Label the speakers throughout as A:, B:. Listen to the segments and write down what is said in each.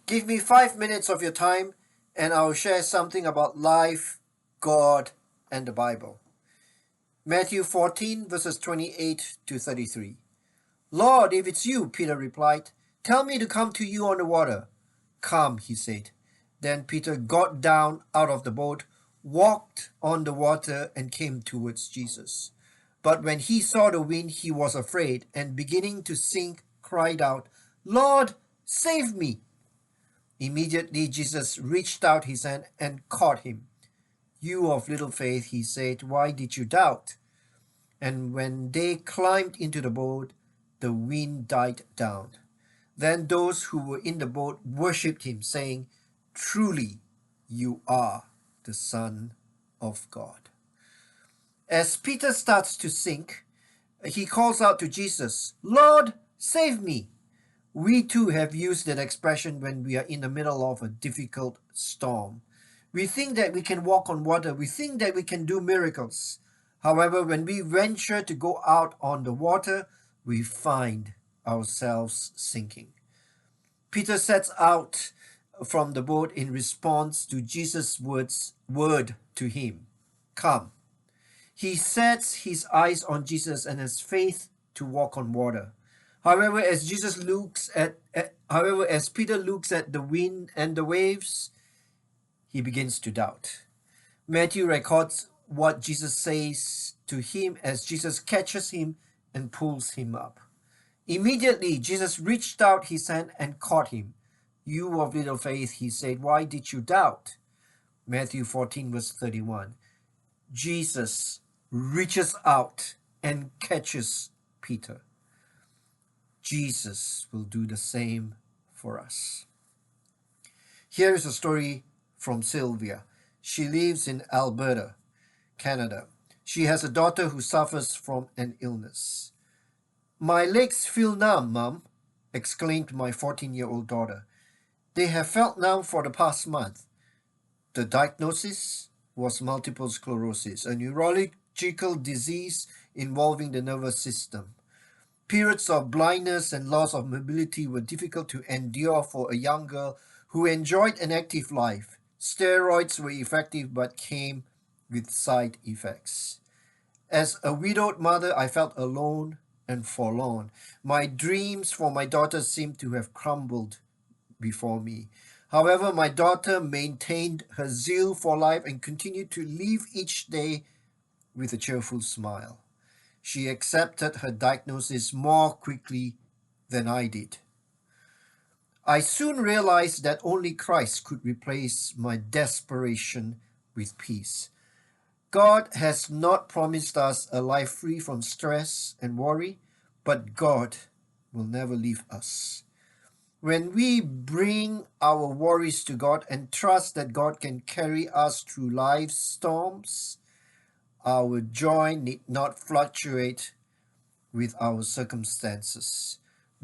A: Give me 5 minutes of your time and I'll share something about life, God, and the Bible. Matthew 14, verses 28 to 33. Lord, if it's you, Peter replied, tell me to come to you on the water. Come, he said. Then Peter got down out of the boat, walked on the water, and came towards Jesus. But when he saw the wind, he was afraid, and beginning to sink, cried out, Lord, save me! Immediately Jesus reached out his hand and caught him. You of little faith, he said, why did you doubt? And when they climbed into the boat, the wind died down. Then those who were in the boat worshipped him, saying, truly, you are the Son of God. As Peter starts to sink, he calls out to Jesus, Lord, save me. We too have used that expression when we are in the middle of a difficult storm. We think that we can walk on water. We think that we can do miracles. However, when we venture to go out on the water, we find ourselves sinking. Peter sets out from the boat in response to Jesus' word to him, come. He sets his eyes on Jesus and has faith to walk on water. However, as Peter looks at the wind and the waves, he begins to doubt. Matthew records what Jesus says to him as Jesus catches him and pulls him up. Immediately, Jesus reached out his hand and caught him. You of little faith, he said, why did you doubt? Matthew 14, verse 31. Jesus reaches out and catches Peter. Jesus will do the same for us. Here is a story from Sylvia. She lives in Alberta, Canada. She has a daughter who suffers from an illness. My legs feel numb, Mum, exclaimed my 14-year-old daughter. They have felt numb for the past month. The diagnosis was multiple sclerosis, a neurological disease involving the nervous system. Periods of blindness and loss of mobility were difficult to endure for a young girl who enjoyed an active life. Steroids were effective but came with side effects. As a widowed mother, I felt alone and forlorn. My dreams for my daughter seemed to have crumbled before me. However, my daughter maintained her zeal for life and continued to live each day with a cheerful smile. She accepted her diagnosis more quickly than I did. I soon realized that only Christ could replace my desperation with peace. God has not promised us a life free from stress and worry, but God will never leave us. When we bring our worries to God and trust that God can carry us through life's storms, our joy need not fluctuate with our circumstances.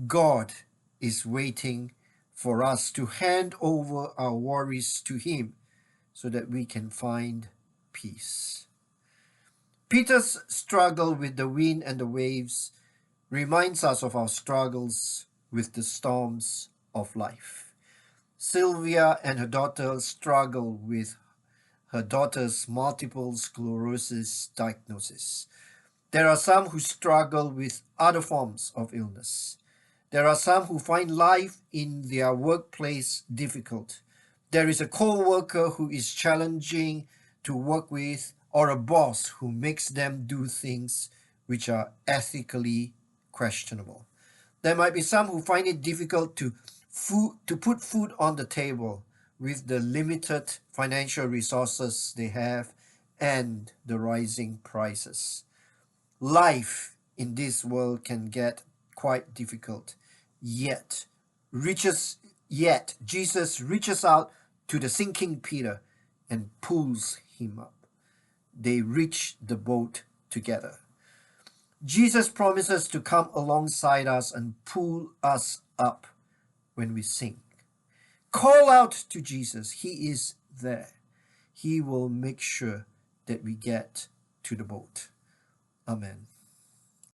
A: God is waiting for us to hand over our worries to Him so that we can find peace. Peter's struggle with the wind and the waves reminds us of our struggles with the storms of life. Sylvia and her daughter struggle with her daughter's multiple sclerosis diagnosis. There are some who struggle with other forms of illness. There are some who find life in their workplace difficult. There is a co-worker who is challenging to work with, or a boss who makes them do things which are ethically questionable. There might be some who find it difficult to put food on the table with the limited financial resources they have and the rising prices. Life in this world can get quite difficult, yet Jesus reaches out to the sinking Peter and pulls him up. They reach the boat together. Jesus promises to come alongside us and pull us up when we sink. Call out to Jesus. He is there. He will make sure that we get to the boat. Amen.